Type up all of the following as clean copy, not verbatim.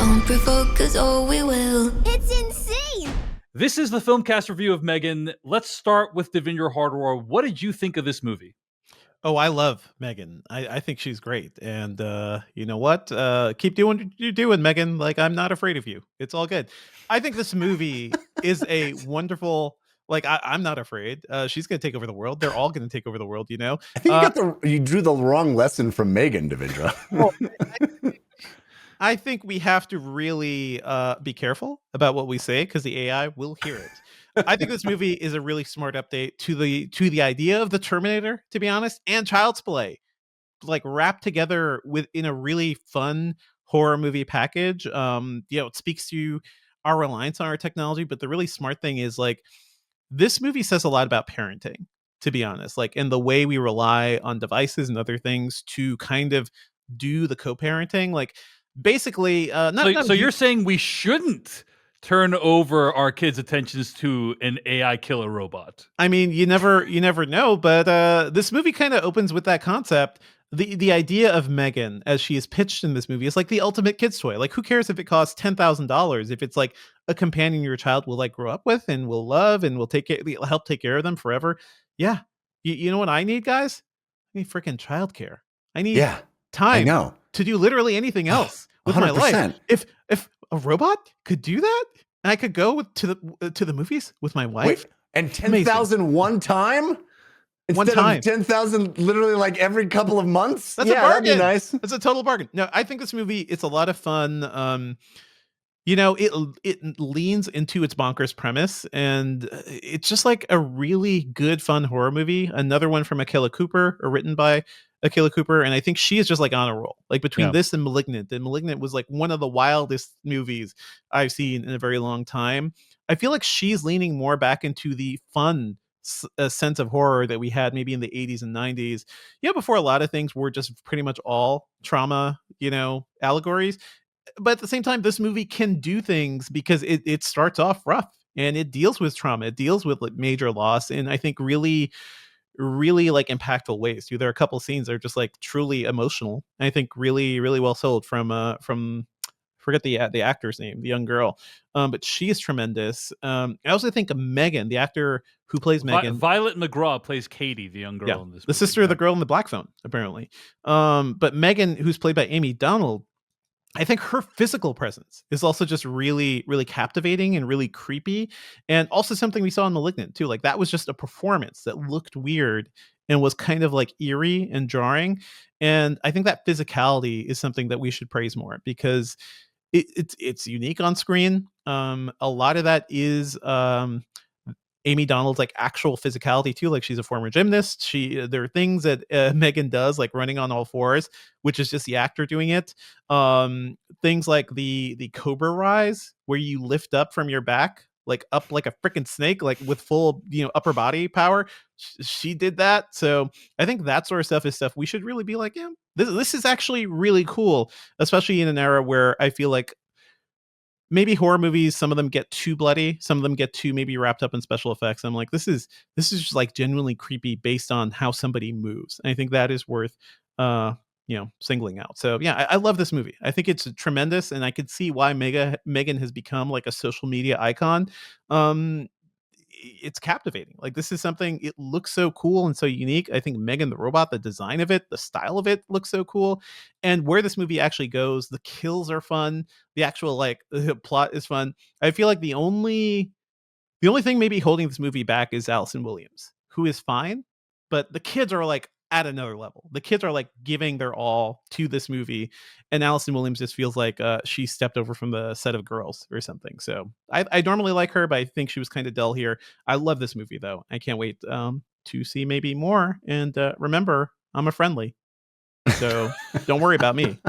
Don't provoke, cause oh, we will. It's insane! This is the Filmcast review of M3GAN. Let's start with Devindra Hardwar. What did you think of this movie? Oh, I love M3GAN. I think she's great. And you know what? Keep doing what you're doing, M3GAN. Like, I'm not afraid of you. It's all good. I think this movie is a wonderful, like, I'm not afraid. She's going to take over the world. They're all going to take over the world, you know? I think you drew the wrong lesson from M3GAN, Devindra. I think we have to really be careful about what we say because the AI will hear it. I think this movie is a really smart update to the idea of the Terminator, to be honest, and Child's Play, like wrapped together within a really fun horror movie package. It speaks to our reliance on our technology, but the really smart thing is like this movie says a lot about parenting, to be honest, like in the way we rely on devices and other things to kind of do the co-parenting, like. Basically, so you're saying we shouldn't turn over our kids' attentions to an AI killer robot? I mean, you never know, but this movie kind of opens with that concept. The idea of M3GAN, as she is pitched in this movie, is like the ultimate kid's toy. Like, who cares if it costs $10,000? If it's like a companion your child will like grow up with and will love and will help take care of them forever. Yeah, you know what I need, guys? I need freaking childcare. I need time to do literally anything else with 100%. My life. If a robot could do that, and I could go to the movies with my wife. Wait, and 10,000 one time? Instead of 10,000 literally like every couple of months? That's a bargain. That'd be nice. That's a total bargain. No, I think this movie, it's a lot of fun. It leans into its bonkers premise, and it's just like a really good, fun horror movie. Another one from Akilah Cooper, or written by Akilah Cooper, and I think she is just like on a roll. Like between this and Malignant, was like one of the wildest movies I've seen in a very long time. I feel like she's leaning more back into the fun sense of horror that we had maybe in the 80s and 90s. Before a lot of things were just pretty much all trauma, allegories. But at the same time, this movie can do things because it starts off rough and it deals with trauma. It deals with like major loss, and I think really like impactful ways too. There are a couple scenes that are just like truly emotional. I think really, really well sold from forget the actor's name, the young girl, but she is tremendous. I also think M3GAN, the actor who plays M3GAN, Violet McGraw plays Katie, the young girl in this movie. The sister of the girl in the black phone, apparently. But M3GAN, who's played by Amy Donald, I think her physical presence is also just really, really captivating and really creepy. And also something we saw in Malignant too. Like that was just a performance that looked weird and was kind of like eerie and jarring. And I think that physicality is something that we should praise more because it's unique on screen. A lot of that is Amy Donald's like actual physicality too. Like she's a former gymnast. There are things that M3GAN does, like running on all fours, which is just the actor doing it. Things like the Cobra rise, where you lift up from your back, like up like a freaking snake, like with full upper body power. She did that. So I think that sort of stuff is stuff we should really be like, this is actually really cool, especially in an era where I feel like maybe horror movies, some of them get too bloody, some of them get too maybe wrapped up in special effects. I'm like, this is just like genuinely creepy based on how somebody moves. And I think that is worth singling out. So yeah, I love this movie. I think it's tremendous, and I could see why M3GAN has become like a social media icon. It's captivating. Like this is something, it looks so cool and so unique. I think M3GAN the robot, the design of it, the style of it looks so cool. And where this movie actually goes, the kills are fun. The actual like the plot is fun. I feel like the only thing maybe holding this movie back is Allison Williams, who is fine, but the kids are like at another level. The kids are like giving their all to this movie, and Allison Williams just feels like she stepped over from the set of Girls or something. So I normally like her, but I think she was kind of dull here. I love this movie though. I can't wait to see maybe more. And remember, I'm a friendly, so don't worry about me.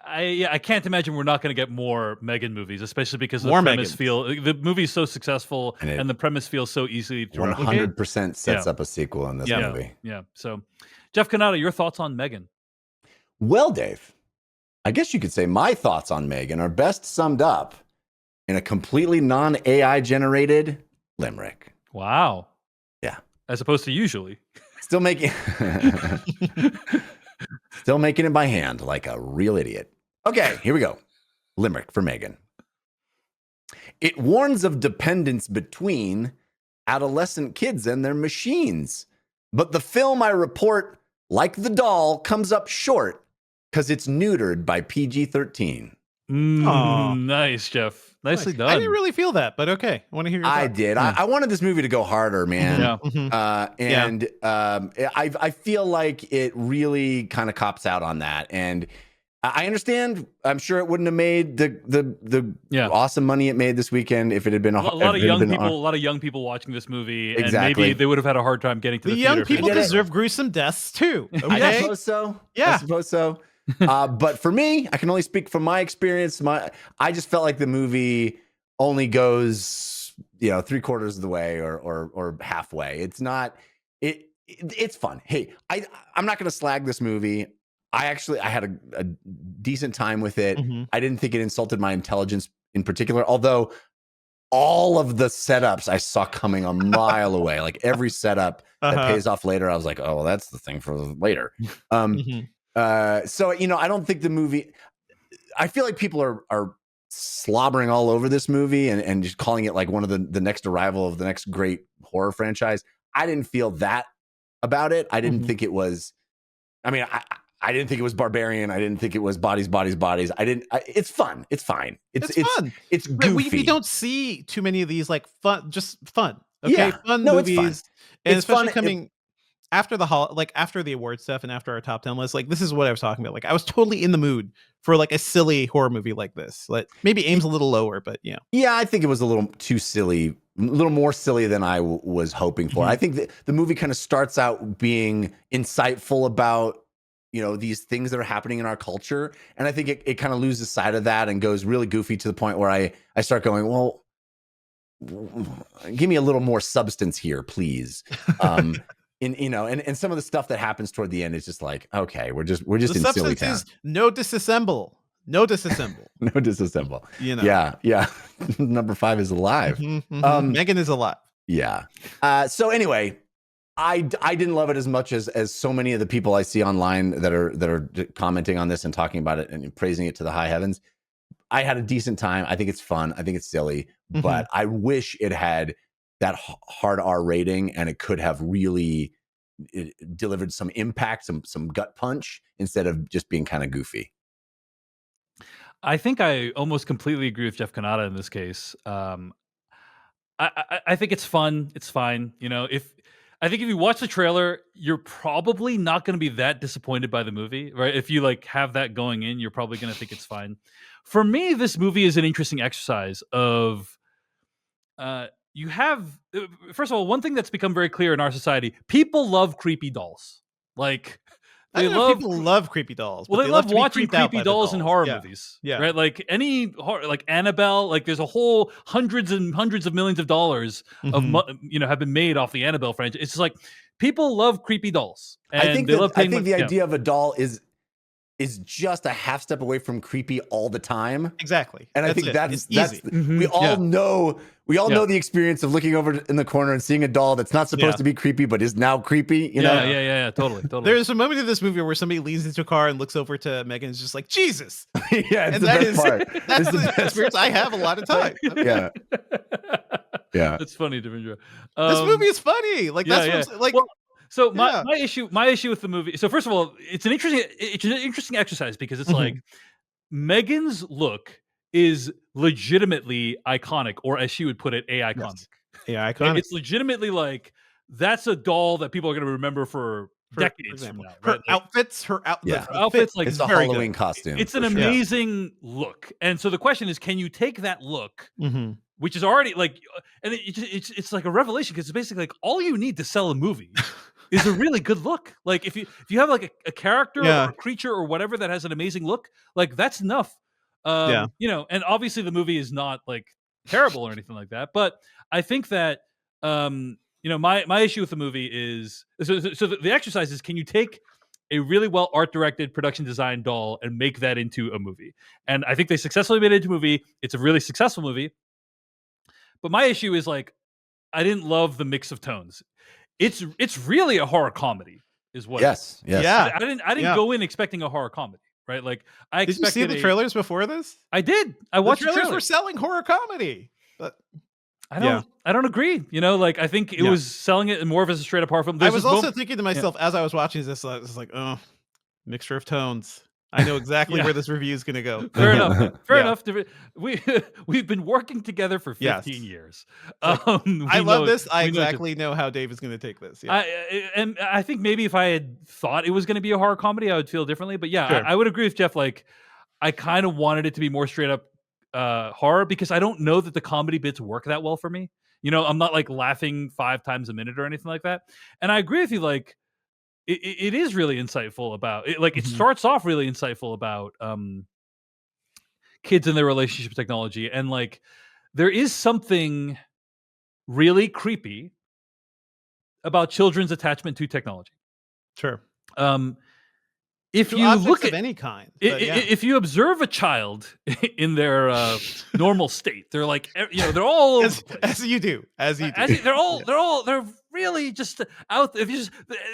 I can't imagine we're not going to get more M3GAN movies, especially because the movie is so successful and the premise feels so easy to 100% sets up a sequel in this movie. Yeah. So, Jeff Canada, your thoughts on M3GAN? Well, Dave, I guess you could say my thoughts on M3GAN are best summed up in a completely non-AI generated limerick. Wow. Yeah. As opposed to usually. Still making Still making it by hand like a real idiot. Okay, here we go. Limerick for M3GAN. It warns of dependence between adolescent kids and their machines. But the film I report, like the doll, comes up short because it's neutered by PG-13. Nice, Jeff. Nicely done. I didn't really feel that, but okay. I want to hear your thoughts. I did. I wanted this movie to go harder, man. I feel like it really kind of cops out on that. And I understand. I'm sure it wouldn't have made the awesome money it made this weekend if it had been a lot of young people watching this movie. Exactly. And maybe they would have had a hard time getting to the theater. Young people deserve gruesome deaths too. Okay? I suppose so. Yeah. I suppose so. But for me, I can only speak from my experience. I just felt like the movie only goes, 3/4 of the way or halfway. It's not. It's fun. Hey, I'm not going to slag this movie. I had a decent time with it. Mm-hmm. I didn't think it insulted my intelligence in particular, although all of the setups I saw coming a mile away. Like every setup that pays off later, I was like, oh, that's the thing for later. So, I don't think the movie, I feel like people are slobbering all over this movie and just calling it like one of the next arrival of the next great horror franchise. I didn't feel that about it. I didn't think it was, I didn't think it was barbarian. I didn't think it was bodies. It's fun. It's fine. It's fun. It's goofy. We don't see too many of these like fun. Okay, yeah. fun movies, it's fun. And especially coming after after the award stuff and after our top 10 list. Like this is what I was talking about. Like I was totally in the mood for like a silly horror movie like this. Like maybe aims a little lower, but yeah. Yeah, I think it was a little too silly, a little more silly than I was hoping for. I think that the movie kind of starts out being insightful about these things that are happening in our culture. And I think it kind of loses sight of that and goes really goofy to the point where I start going, well, give me a little more substance here, please. And some of the stuff that happens toward the end is just like, okay, we're just in silly town. Is no disassemble. No disassemble. Yeah. Number 5 is alive. M3GAN is alive. Yeah. So anyway, I didn't love it as much as so many of the people I see online that are commenting on this and talking about it and praising it to the high heavens. I had a decent time. I think it's fun. I think it's silly, but I wish it had that hard R rating and it could have really delivered some impact, some gut punch instead of just being kind of goofy. I think I almost completely agree with Jeff Kanata in this case. I think it's fun. It's fine. I think if you watch the trailer, you're probably not going to be that disappointed by the movie, right? If you have that going in, you're probably going to think it's fine. For me, this movie is an interesting exercise of, you have, first of all, one thing that's become very clear in our society, people love creepy dolls. People love creepy dolls. Well, they love watching creepy dolls in horror movies. Yeah. Right? Like any horror, like Annabelle, like there's a whole hundreds and hundreds of millions of dollars of have been made off the Annabelle franchise. It's just like people love creepy dolls. And I think the idea of a doll is just a half step away from creepy all the time. Exactly. And I think that's easy. We all know the experience of looking over in the corner and seeing a doll that's not supposed to be creepy but is now creepy. Yeah, totally. There's a moment in this movie where somebody leans into a car and looks over to M3GAN and is just like, Jesus. Yeah, it's the best part. That's the experience I have a lot of time. Yeah. Yeah. That's funny, Devindra. This movie is funny. Like that's what I'm saying. Like. Well, so my issue with the movie. So first of all, it's an interesting exercise because it's like M3GAN's look is legitimately iconic, or as she would put it, iconic. Yeah, iconic. It's legitimately like that's a doll that people are going to remember for decades from now. Her outfits, like it's a Halloween costume. It's an amazing look, and so the question is, can you take that look? Which is already like, and it's like a revelation because it's basically like all you need to sell a movie is a really good look. Like if you have like a character or a creature or whatever that has an amazing look, like that's enough. And obviously the movie is not like terrible or anything like that. But I think that my issue with the movie is so the exercise is, can you take a really well art directed, production designed doll and make that into a movie? And I think they successfully made it into a movie. It's a really successful movie. But my issue is like, I didn't love the mix of tones. It's really a horror comedy. is what. Yes. Yeah. I didn't go in expecting a horror comedy, right? Like I Did you see expected the trailers before this? I did. I watched the trailers were selling horror comedy, but I don't agree. You know, like I think it was selling it more of as a straight up horror film. I was also thinking to myself as I was watching this, I was like, oh, mixture of tones. I know exactly where this review is going to go. Fair enough. Fair enough. We've been working together for 15 years. I love this. I exactly know how Dave is going to take this. Yeah. And I think maybe if I had thought it was going to be a horror comedy, I would feel differently. But yeah, I would agree with Jeff. Like, I kind of wanted it to be more straight up horror because I don't know that the comedy bits work that well for me. You know, I'm not like laughing 5 times a minute or anything like that. And I agree with you. Like, it is really insightful about it. Like, it starts off really insightful about kids and their relationship with technology. And like, there is something really creepy about children's attachment to technology. Sure. If you look at any kind, if you observe a child in their normal state, they're like, you know, they're all as you do. They're really just out. If you just,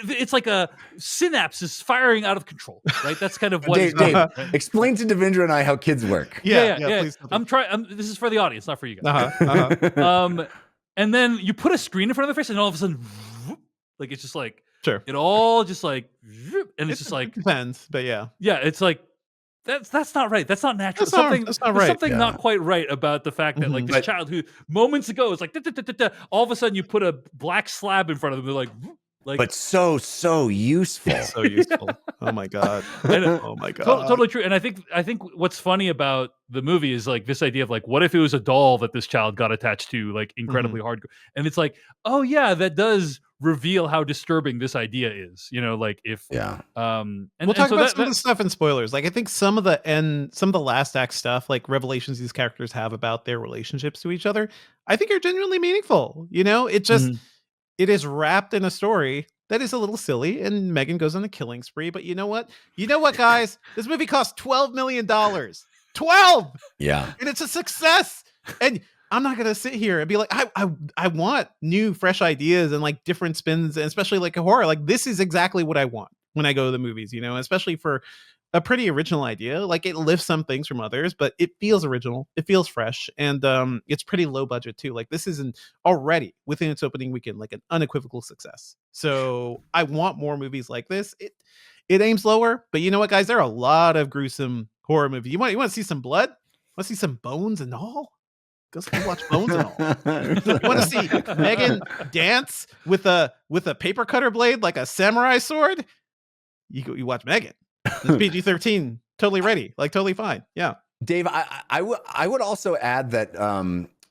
it's like a synapse is firing out of control, right? That's kind of what. Dave, explain to Devindra and I how kids work. Yeah. Please. I'm trying. This is for the audience, not for you guys. And then you put a screen in front of their face, and all of a sudden, like it's just like. Sure. It all just like, and it's just like depends, but yeah, it's like that's not right. That's not natural. That's not right. There's something not quite right about the fact that like this child who moments ago is like all of a sudden you put a black slab in front of them. They're like, but so useful. So useful. Oh my god. Oh my god. Totally true. And I think what's funny about the movie is like this idea of like, what if it was a doll that this child got attached to like incredibly hard, and it's like, oh yeah, that does reveal how disturbing this idea is, you know, like if and we'll talk about some of the stuff in spoilers. Like I think some of the last act stuff, like revelations these characters have about their relationships to each other, I think are genuinely meaningful. You know, it just it is wrapped in a story that is a little silly, and M3GAN goes on a killing spree. But you know what, guys, this movie cost $12 million. 12. Yeah, and it's a success. And I'm not gonna sit here and be like, I want new, fresh ideas and like different spins, and especially like a horror. Like this is exactly what I want when I go to the movies, you know, especially for a pretty original idea. Like it lifts some things from others, but it feels original, it feels fresh, and it's pretty low budget too. Like this isn't already within its opening weekend like an unequivocal success. So I want more movies like this. It aims lower, but you know what, guys, there are a lot of gruesome horror movies. You want to see some blood? Want to see some bones and all? Go watch Bones and all. You want to see M3GAN dance with a paper cutter blade like a samurai sword? You watch M3GAN. It's PG-13, totally ready, like totally fine. Yeah, Dave, I would also add that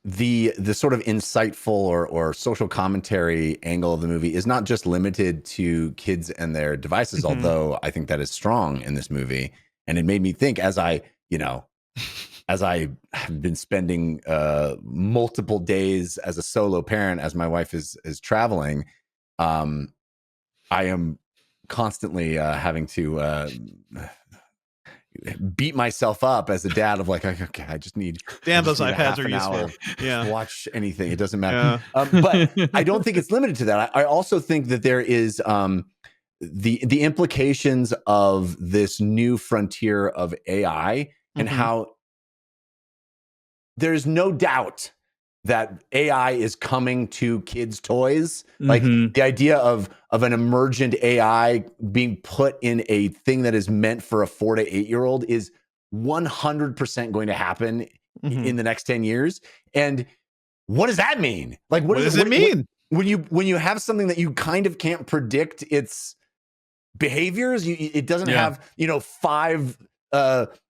the sort of insightful or social commentary angle of the movie is not just limited to kids and their devices, although I think that is strong in this movie, and it made me think as I have been spending multiple days as a solo parent, as my wife is traveling, I am constantly having to beat myself up as a dad of like, okay, I just need those iPads are useful. Yeah, watch anything, it doesn't matter. But I don't think it's limited to that. I also think that there is the implications of this new frontier of AI and how there's no doubt that AI is coming to kids' toys. Like the idea of an emergent AI being put in a thing that is meant for a 4 to 8 year old is 100% going to happen in the next 10 years. And what does that mean? Like, what does it mean? When you have something that you kind of can't predict its behaviors, it doesn't have, 5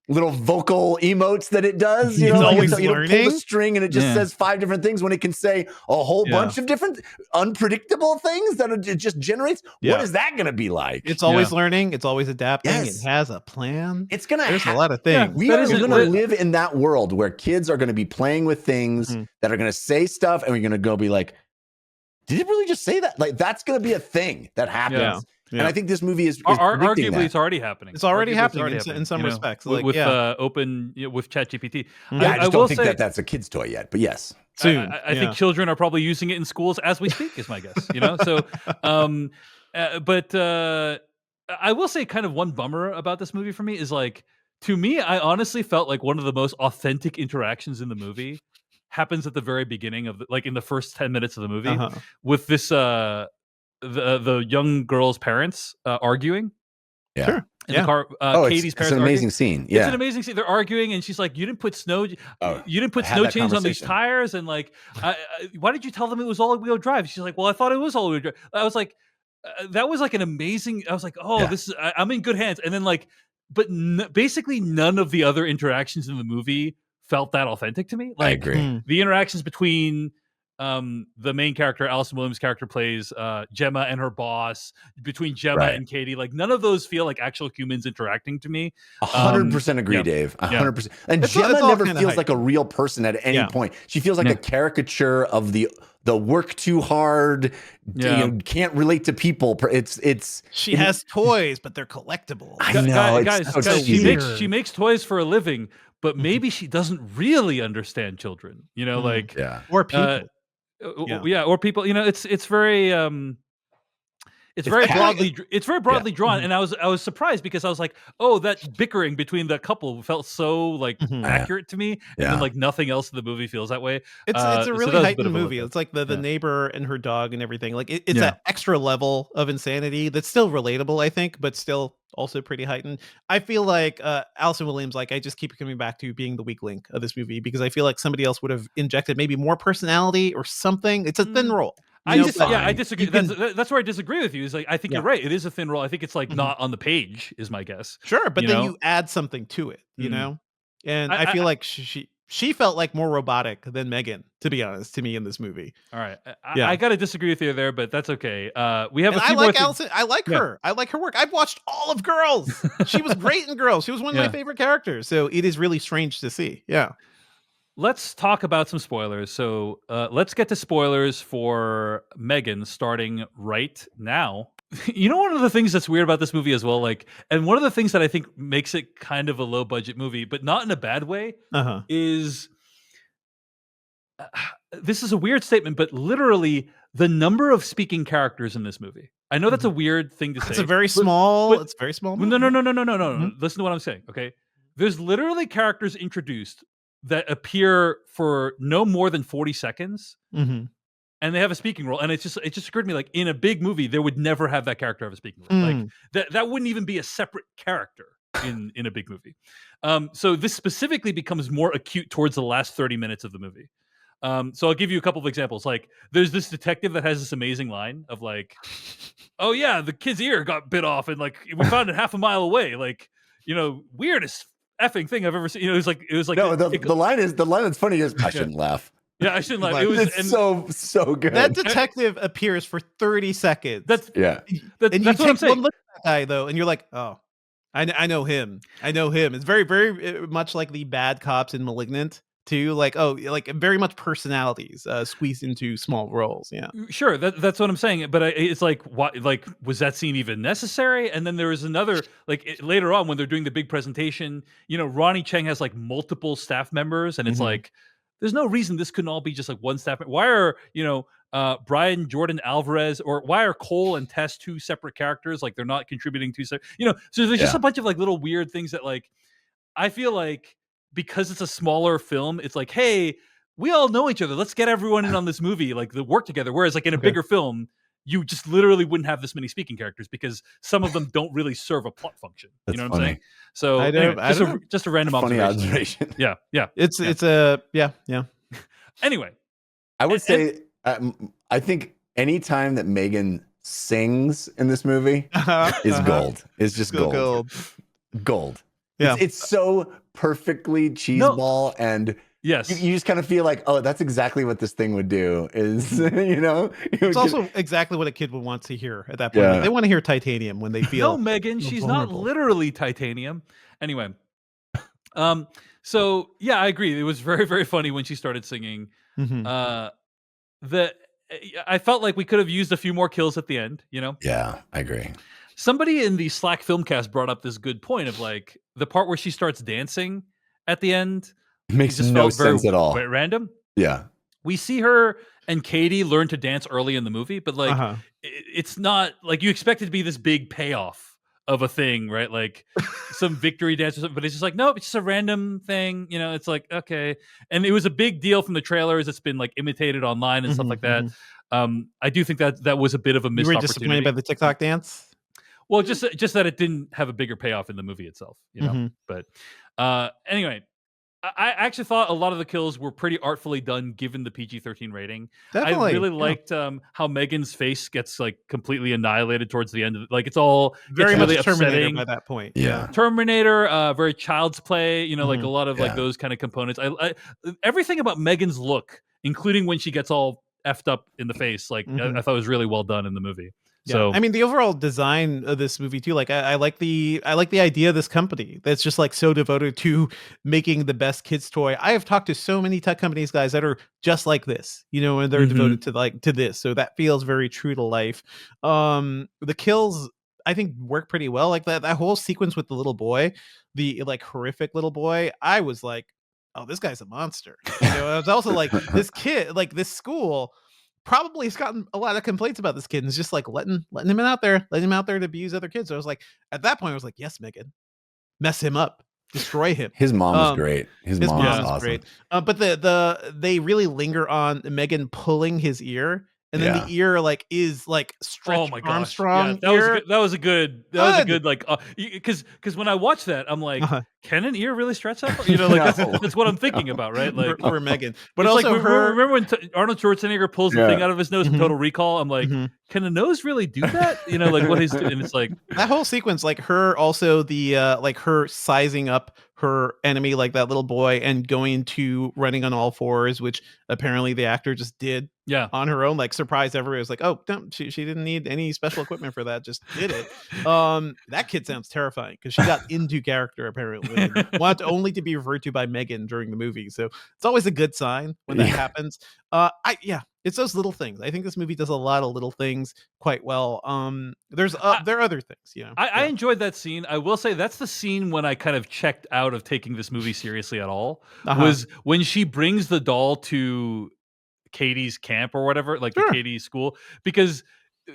little vocal emotes that it does. You know, like always you learning. Pull the string and it just says 5 different things when it can say a whole bunch of different unpredictable things that it just generates. What is that going to be like? It's always learning. It's always adapting. It has a plan. It's going to. There's a lot of things. We are going to live in that world where kids are going to be playing with things that are going to say stuff, and we're going to go be like, "Did it really just say that?" Like that's going to be a thing that happens. Yeah. And I think this movie is arguably that. It's already happening. It's already happening in some respects, like with open with ChatGPT. I just don't think that's a kid's toy yet, but yes, soon. I think children are probably using it in schools as we speak. Is my guess. So But I will say, kind of one bummer about this movie for me is like, to me, I honestly felt like one of the most authentic interactions in the movie happens at the very beginning of like in the first 10 minutes of the movie with this the young girl's parents arguing. Yeah. Sure. In the car, Katie's it's parents. an amazing arguing. scene. Yeah, It's an amazing scene. They're arguing, and she's like, "You didn't put snow. You didn't put had snow that chains on these conversation. tires." And like, why did you tell them it was all-wheel drive? She's like, "Well, I thought it was all-wheel drive." I was like, that was like an amazing. I was like, "Oh, this is. I'm in good hands." And then like, but basically none of the other interactions in the movie felt that authentic to me. Like, I agree. The interactions between the main character, Allison Williams' character, plays Gemma and her boss, between Gemma and Katie, like none of those feel like actual humans interacting to me. 100% agree, Dave. 100%. And Gemma never feels like a real person at any point. She feels like a caricature of the work too hard, you know, can't relate to people. She has toys, but they're collectible. I know, guys, she makes toys for a living, but maybe she doesn't really understand children. You know, like or people. Or people. You know, it's very it's very broadly drawn. And I was surprised because I was like, oh, that bickering between the couple felt so like accurate to me, and then like nothing else in the movie feels that way. It's a really heightened movie. It's like the neighbor and her dog and everything. Like it's that extra level of insanity that's still relatable, I think, but still also pretty heightened. I feel like Allison Williams, like I just keep coming back to being the weak link of this movie because I feel like somebody else would have injected maybe more personality or something. It's a thin role. I disagree. That's where I disagree with you. Is like I think you're right. It is a thin role. I think it's like not on the page, is my guess. Sure, but then you add something to it, you know. And I feel like she felt like more robotic than M3GAN, to be honest, to me in this movie. All right, I got to disagree with you there, but that's okay. We have. I like Allison. I like her. I like her work. I've watched all of Girls. She was great in Girls. She was one of my favorite characters. So it is really strange to see. Yeah. Let's talk about some spoilers. So let's get to spoilers for M3GAN starting right now. You know, one of the things that's weird about this movie as well, like, and one of the things that I think makes it kind of a low budget movie, but not in a bad way, is this is a weird statement, but literally the number of speaking characters in this movie. I know that's a weird thing to say. It's a very small. It's very small. No. Listen to what I'm saying. Okay, there's literally characters introduced that appear for no more than 40 seconds. And they have a speaking role, and it just occurred to me, like, in a big movie, they would never have that character have a speaking role. Like that wouldn't even be a separate character in a big movie. So this specifically becomes more acute towards the last 30 minutes of the movie. So I'll give you a couple of examples. Like, there's this detective that has this amazing line of like, "Oh yeah, the kid's ear got bit off, and like we found it half a mile away." Like, you know, weirdest effing thing I've ever seen. You know, it was like no. The line that's funny is I shouldn't laugh. Yeah, I shouldn't laugh. It's so good. That detective appears for 30 seconds. That's what I'm saying. One look at that guy though, and you're like, oh, I know him. I know him. It's very, very much like the bad cops in *Malignant* too. Like, oh, like very much personalities squeezed into small roles. Yeah, sure. That's what I'm saying. But it's like, what? Like, was that scene even necessary? And then there was another, like later on when they're doing the big presentation. You know, Ronnie Cheng has like multiple staff members, and it's like, there's no reason this couldn't all be just like one staff member. Why are Brian Jordan Alvarez, or why are Cole and Tess two separate characters? Like, they're not contributing to, you know. So there's just a bunch of like little weird things that, like, I feel like because it's a smaller film, it's like, hey, we all know each other. Let's get everyone in on this movie, like the work together. Whereas like in a bigger film, you just literally wouldn't have this many speaking characters because some of them don't really serve a plot function. You know what I'm saying? So anyway, just a random observation. Yeah. It's Anyway, I would say I think any time that M3GAN sings in this movie is gold. It's just gold. Yeah, it's so perfectly cheeseball and. Yes, you just kind of feel like, oh, that's exactly what this thing would do. Is it's also exactly what a kid would want to hear at that point. Yeah. They want to hear titanium when they feel. No, M3GAN, she's not literally titanium. Anyway, so yeah, I agree. It was very, very funny when she started singing. I felt like we could have used a few more kills at the end. You know? Yeah, I agree. Somebody in the Slack Filmcast brought up this good point of like the part where she starts dancing at the end. Makes no sense at all. Random. Yeah. We see her and Katie learned to dance early in the movie, but like it's not like you expect it to be this big payoff of a thing, right? Like some victory dance or something, but it's just like, nope, it's just a random thing. You know, it's like, okay. And it was a big deal from the trailers. It's been like imitated online and stuff like that. I do think that was a bit of a missed You were opportunity. disappointed by the TikTok dance? Well, just that it didn't have a bigger payoff in the movie itself, you know. But anyway, I actually thought a lot of the kills were pretty artfully done given the PG-13 rating. Definitely. I really liked how Megan's face gets like completely annihilated towards the end of it. Like it's all very really much Terminator upsetting by that point. Yeah. Terminator, very Child's Play, you know, like a lot of like those kind of components. I everything about Megan's look, including when she gets all effed up in the face, like I thought was really well done in the movie. Yeah. So I mean, the overall design of this movie too. Like, I like the idea of this company that's just like so devoted to making the best kids toy. I have talked to so many tech companies, guys, that are just like this, you know, and they're devoted to this. So that feels very true to life. The kills, I think, work pretty well. Like that whole sequence with the little boy, the like horrific little boy. I was like, oh, this guy's a monster. You know, I was also like, this kid, like this school probably has gotten a lot of complaints about this kid and is just like letting him out there to abuse other kids. So I was like, at that point I was like, yes, Megan, mess him up, destroy him. His mom was great. His mom was awesome. Great. But they really linger on Megan pulling his ear, and then the ear like is like Stretch Armstrong. Yeah, that was a good like because when I watched that I'm like, can an ear really stretch that far? You know, like that's what I'm thinking about, right? Like for Megan. But also like, remember when Arnold Schwarzenegger pulls the thing out of his nose in Total Recall? I'm like, can a nose really do that? You know, like what he's doing. And it's like that whole sequence, like her also the like her sizing up her enemy, like that little boy, and going to running on all fours, which apparently the actor just did on her own, like surprised everybody. It was like, oh, no, she didn't need any special equipment for that, just did it. That kid sounds terrifying because she got into character apparently and wanted only to be referred to by Megan during the movie. So it's always a good sign when that happens. It's those little things. I think this movie does a lot of little things quite well. There are other things, you know. I enjoyed that scene. I will say that's the scene when I kind of checked out of taking this movie seriously at all. Was when she brings the doll to Katie's camp or whatever, like the Katie's school, because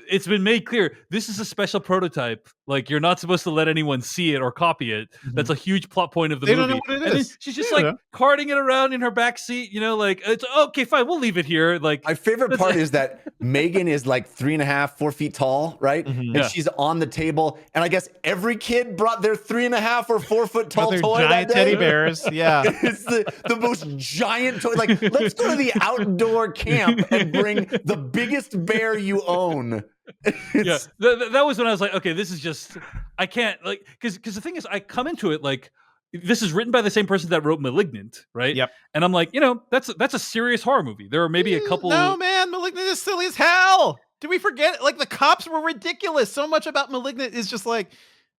it's been made clear this is a special prototype. Like you're not supposed to let anyone see it or copy it. That's a huge plot point of the movie. Don't know what it is. Then she's just like carting it around in her back seat. You know, like it's okay, fine, we'll leave it here. Like my favorite part is that Megan is like 3.5, 4 feet tall, right? And she's on the table, and I guess every kid brought their 3.5 or 4 foot tall toy. Giant teddy bears, yeah. It's the most giant toy. Like let's go to the outdoor camp and bring the biggest bear you own. That was when I was like, okay, this is just I can't like because the thing is I come into it like this is written by the same person that wrote Malignant, right? Yep. And I'm like, you know, that's a serious horror movie. There are maybe a couple. No, man, Malignant is silly as hell. Did we forget? Like the cops were ridiculous. So much about Malignant is just like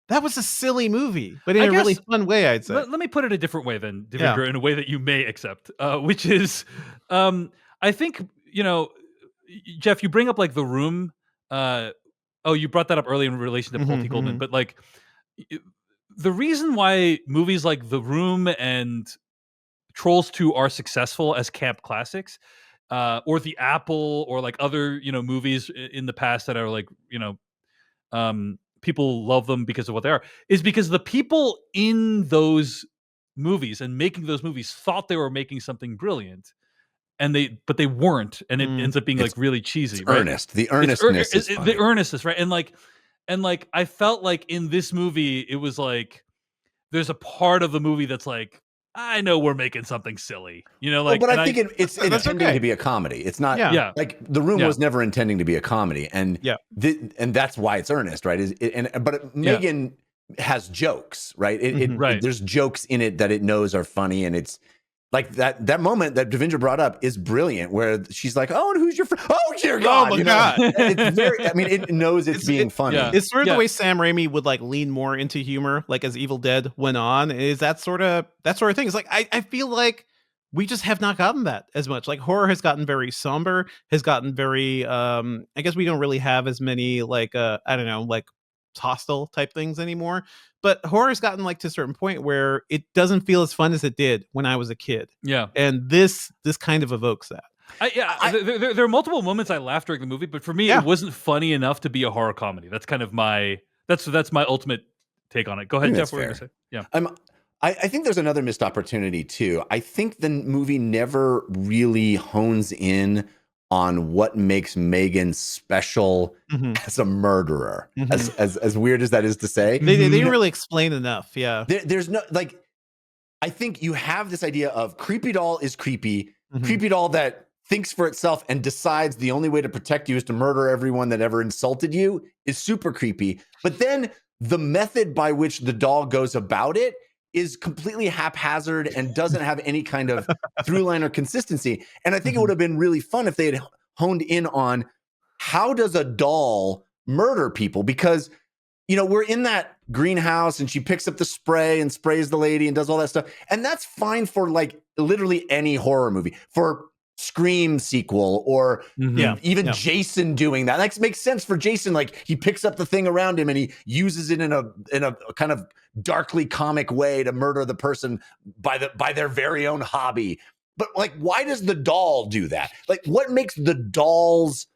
that was a silly movie, but in a really fun way, I'd say. Let me put it a different way then, Devindra, in a way that you may accept, which is, I think, you know, Jeff, you bring up like The Room. You brought that up early in relation to Paul T. Goldman, but like the reason why movies like The Room and Trolls 2 are successful as camp classics, or The Apple, or like other, you know, movies in the past that are like, you know, people love them because of what they are, is because the people in those movies and making those movies thought they were making something brilliant. But they weren't, and it ends up being like really cheesy. Right? Earnest, the earnestness, the earnestness, right? And like I felt like in this movie, it was like there's a part of the movie that's like, I know we're making something silly, you know, like. But I think it's intending to be a comedy. It's not, like The Room was never intending to be a comedy, and and that's why it's earnest, right? But Megan has jokes, right? There's jokes in it that it knows are funny, and it's. Like that moment that Devindra brought up is brilliant, where she's like, "Oh, and who's your friend? Oh, dear God!" Oh my God! It's very. I mean, it knows it's being funny. Yeah. It's sort of the way Sam Raimi would like lean more into humor, like as Evil Dead went on. Is that sort of thing? It's like I feel like we just have not gotten that as much. Like horror has gotten very somber, has gotten very. I guess we don't really have as many like I don't know, like hostile type things anymore. But horror has gotten like to a certain point where it doesn't feel as fun as it did when I was a kid. Yeah. And this kind of evokes that. There are multiple moments I laughed during the movie, but for me, it wasn't funny enough to be a horror comedy. That's kind of that's my ultimate take on it. Go ahead, Jeff. What were you gonna say? Yeah. I think there's another missed opportunity too. I think the movie never really hones in on what makes M3GAN special as a murderer. As weird as that is to say, they didn't really explain enough. Yeah, there's no like. I think you have this idea of creepy doll is creepy, creepy doll that thinks for itself and decides the only way to protect you is to murder everyone that ever insulted you is super creepy. But then the method by which the doll goes about it is completely haphazard and doesn't have any kind of through line or consistency. And I think it would have been really fun if they had honed in on how does a doll murder people? Because, you know, we're in that greenhouse and she picks up the spray and sprays the lady and does all that stuff. And that's fine for like literally any horror movie. For Scream sequel or even Jason doing that. That makes sense for Jason. Like he picks up the thing around him and he uses it in a kind of darkly comic way to murder the person by their very own hobby. But like, why does the doll do that? Like, what makes the doll's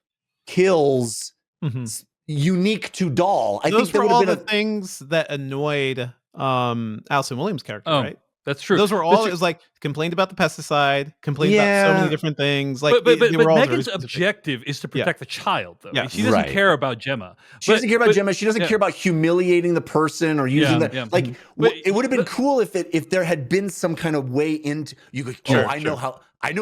kills unique to doll? I those think there were would all have the been things that annoyed Allison Williams' character, right? That's true. Those were all. It was like complained about the pesticide, complained about so many different things. Like, but M3GAN's objective is to protect the child, though. Yeah. She doesn't care about Gemma. She doesn't care about Gemma. She doesn't care about humiliating the person or using that. Yeah. Like, it would have been cool if there had been some kind of way into you could. I know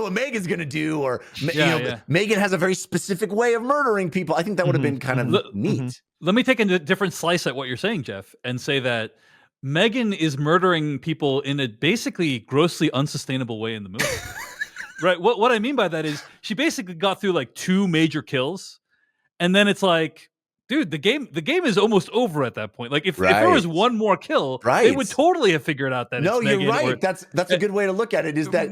what M3GAN's gonna do, or M3GAN has a very specific way of murdering people. I think that would have been kind of neat. Let me take a different slice at what you're saying, Jeff, and say that M3GAN is murdering people in a basically grossly unsustainable way in the movie. Right? What I mean by that is she basically got through like 2 major kills, and then it's like, dude, the game is almost over at that point. Like if there was one more kill, they would totally have figured out that. No, it's you're right. That's a good way to look at it. Is that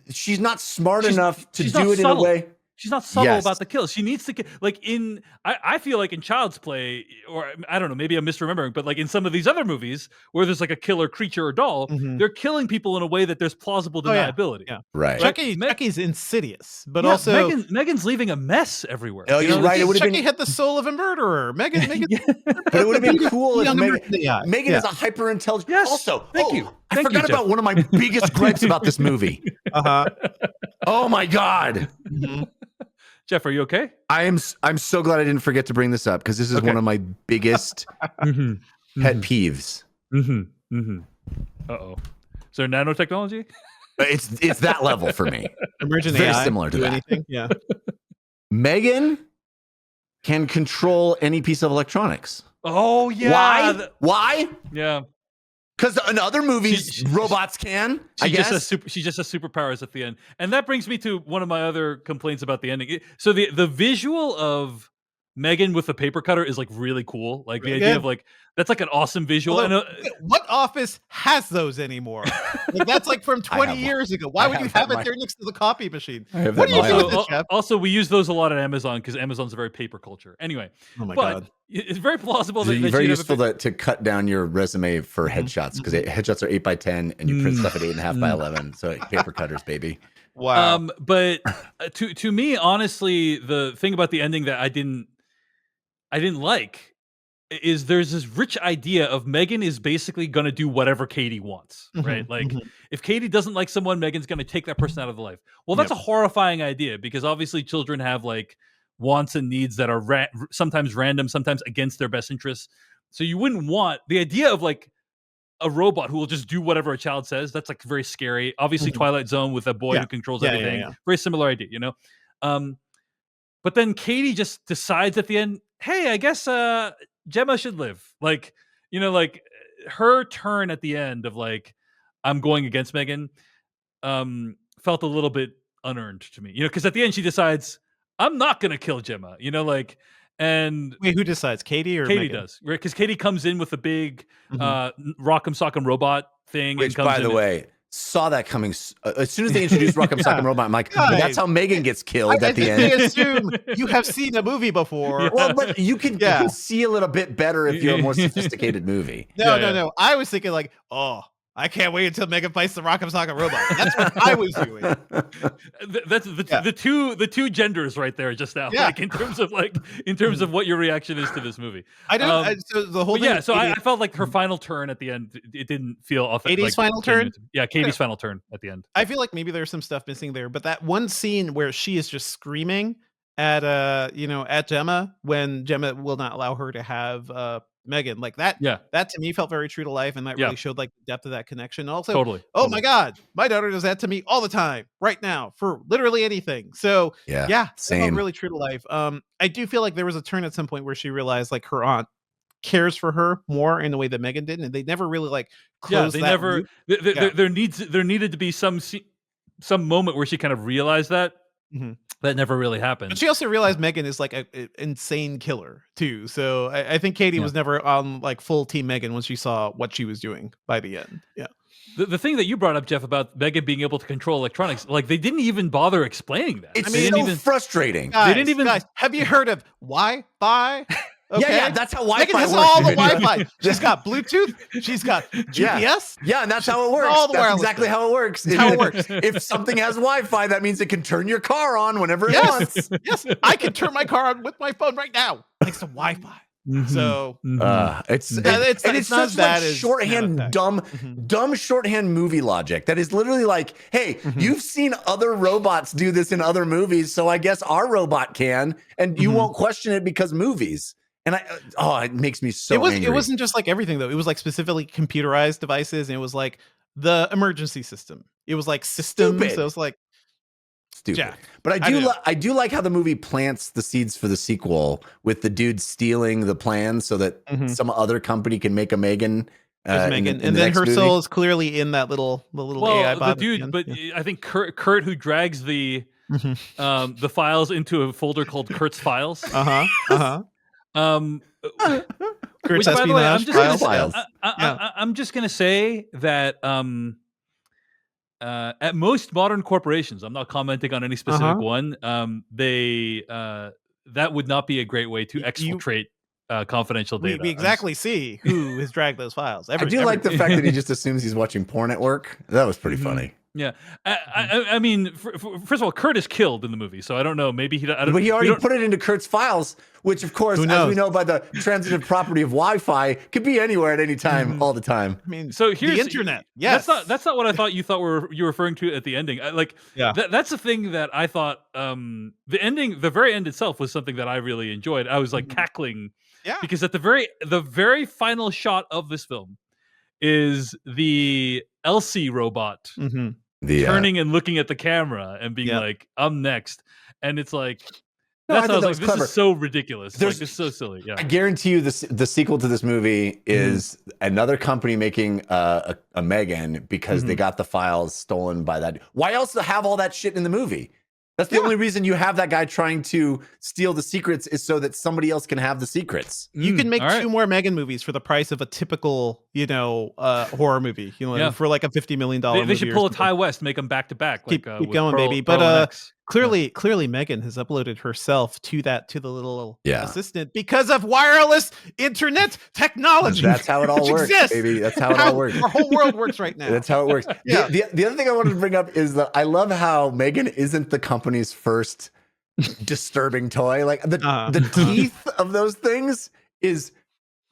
she's not smart enough to do it in a way. She's not subtle about the kills. She needs to like I feel like in Child's Play, or I don't know, maybe I'm misremembering, but like in some of these other movies where there's like a killer creature or doll, they're killing people in a way that there's plausible deniability. Right. Chucky's insidious, but also M3GAN's leaving a mess everywhere. Oh, you're right. It would have Chucky had the soul of a murderer. M3GAN, but it would have been cool if M3GAN is a hyper intelligent. Yes. Also, thank you. I forgot about one of my biggest gripes about this movie. Oh my God. Jeff, are you okay? I'm so glad I didn't forget to bring this up because this is one of my biggest pet peeves. Uh-oh. Is there nanotechnology? It's that level for me. Emergent very AI, similar to that. Anything? Yeah. M3GAN can control any piece of electronics. Oh yeah. Why? Yeah. Because in other movies, robots can. She just has superpowers at the end, and that brings me to one of my other complaints about the ending. So the visual of M3GAN with the paper cutter is like really cool. Like the idea of like that's like an awesome visual. Although, what office has those anymore? Like, that's like from 20 years ago. Why would you have it there next to the copy machine? What do you do with this, Jeff? Also, we use those a lot at Amazon because Amazon's a very paper culture. Anyway, oh my God. It's very plausible that very useful to cut down your resume for headshots because headshots are 8x10 and you print stuff at 8.5x11. So paper cutters, baby. Wow. But to me, honestly, the thing about the ending that I didn't like is there's this rich idea of M3GAN is basically going to do whatever Katie wants, right? Like if Katie doesn't like someone, M3GAN's going to take that person out of the life. Well, that's a horrifying idea because obviously children have like wants and needs that are sometimes random, sometimes against their best interests. So you wouldn't want the idea of like a robot who will just do whatever a child says. That's like very scary. Obviously Twilight Zone with a boy who controls everything. Very similar idea, you know? But then Katie just decides at the end, hey, I guess Gemma should live. Like, you know, like her turn at the end of like, I'm going against M3GAN felt a little bit unearned to me, you know, because at the end she decides, I'm not going to kill Gemma, you know, like, and wait, who decides? Katie or Katie M3GAN? does, right? Because Katie comes in with a big Rock'em Sock'em Robot thing. Which, by the way, saw that coming as soon as they introduced Rock'em Sock'em Robot. I'm like, that's how M3GAN gets killed at the end. They assume you have seen a movie before. Well, but you can see a little bit better if you're a more sophisticated movie. No. I was thinking like, I can't wait until Megan fights the Rock'em Sock'em Robot. That's what I was doing. That's the two genders right there just now. Yeah. Like in terms of what your reaction is to this movie. I don't. So the whole thing. Yeah. So I felt like her final turn at the end. It didn't feel authentic. Katie's final turn. Yeah, Katie's final turn at the end. I feel like maybe there's some stuff missing there, but that one scene where she is just screaming at at Gemma when Gemma will not allow her to have Megan, like that. Yeah. That to me felt very true to life, and that really showed like the depth of that connection. Also, Totally. My God, my daughter does that to me all the time, right now, for literally anything. So yeah, same. Felt really true to life. I do feel like there was a turn at some point where she realized like her aunt cares for her more in the way that Megan did, and they never really like closed that loop. There needed to be some moment where she kind of realized that. Mm-hmm. That never really happened. But she also realized Megan is like an insane killer too. So I think Katie was never on like full team Megan when she saw what she was doing by the end. Yeah. The thing that you brought up, Jeff, about Megan being able to control electronics, like they didn't even bother explaining that. It's frustrating. Guys, they didn't even. Guys, have you heard of Wi-Fi? Okay. Yeah, that's how Wi-Fi Megan has works. all the Wi-Fi. She's got Bluetooth. She's got GPS. Yeah, and that's how it works. That's exactly how it works. That's how it works. If something has Wi-Fi, that means it can turn your car on whenever it wants. Yes, I can turn my car on with my phone right now thanks to Wi-Fi. Mm-hmm. So it's such not like shorthand, dumb shorthand movie logic that is literally like, hey, you've seen other robots do this in other movies, so I guess our robot can, and you won't question it because movies. And it makes me so angry. It wasn't just like everything though. It was like specifically computerized devices, and it was like the emergency system. It was like systems. Stupid. So it was like stupid. Jack. But I do like how the movie plants the seeds for the sequel with the dude stealing the plan so that some other company can make a Megan. And then her soul is clearly in that little AI bot. I think Kurt who drags the files into a folder called Kurt's Files. Kurt's by the way, I'm just gonna say that at most modern corporations, I'm not commenting on any specific one, that would not be a great way to exfiltrate confidential data. We exactly see who has dragged those files. I do like the fact that he just assumes he's watching porn at work. That was pretty funny. Yeah, I mean, first of all, Kurt is killed in the movie, so I don't know. Maybe but he already put it into Kurt's files, which, of course, as we know by the transitive property of Wi-Fi, could be anywhere at any time, all the time. I mean, so here's the internet. Yes, that's not what I thought you were referring to at the ending. That's the thing that I thought. The very end itself was something that I really enjoyed. I was like cackling, because at the very final shot of this film is the Elsie robot turning and looking at the camera and being like, "I'm next," and it's like, this is so ridiculous. This is so silly. Yeah, I guarantee you, the sequel to this movie is another company making a Megan because they got the files stolen by that. Why else have all that shit in the movie? That's the only reason you have that guy trying to steal the secrets is so that somebody else can have the secrets. You can make two more Megan movies for the price of a typical, horror movie. For like a $50 million movie. They should pull a Ty West, make them back to back. Keep going, baby. But clearly, Megan has uploaded herself to the little assistant because of wireless internet technology. That's how it all works, baby. That's how it all works. Our whole world works right now. That's how it works. Yeah. The other thing I wanted to bring up is that I love how Megan isn't the company's first disturbing toy. Like the teeth of those things is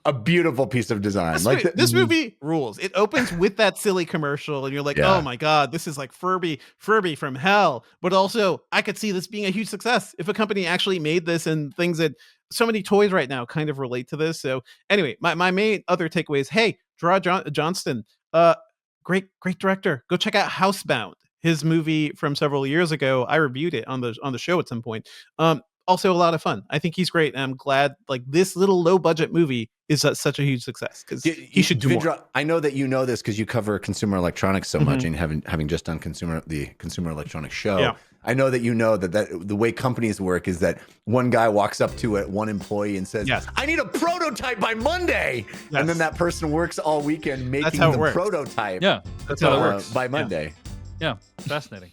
a beautiful piece of design. This movie rules. It opens with that silly commercial, and you're like, "Oh my god, this is like Furby from hell." But also, I could see this being a huge success if a company actually made this, and things that so many toys right now kind of relate to this. So anyway, my main other takeaway is, hey, Gerard Johnstone, great director. Go check out Housebound, his movie from several years ago. I reviewed it on the show at some point. Also a lot of fun. I think he's great, and I'm glad like this little low budget movie is such a huge success because he should do more. I know that you know this because you cover consumer electronics so much, and having just done the consumer electronics show. Yeah. I know that you know that the way companies work is that one guy walks up to one employee and says, "I need a prototype by Monday," and then that person works all weekend making the prototype. Yeah, that's how it works by Monday. Yeah, fascinating.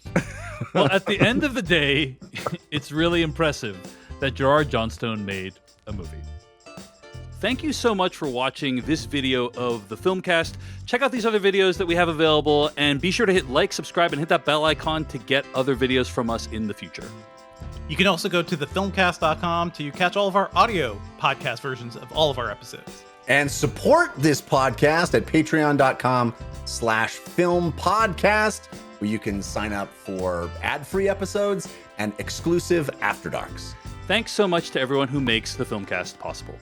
Well, at the end of the day, it's really impressive that Gerard Johnstone made a movie. thank you so much for watching this video of the Filmcast. Check out these other videos that we have available, and be sure to hit like, subscribe, and hit that bell icon to get other videos from us in the future. You can also go to thefilmcast.com to catch all of our audio podcast versions of all of our episodes. And support this podcast at patreon.com/filmpodcast, where you can sign up for ad-free episodes and exclusive After Darks. Thanks so much to everyone who makes the Filmcast possible.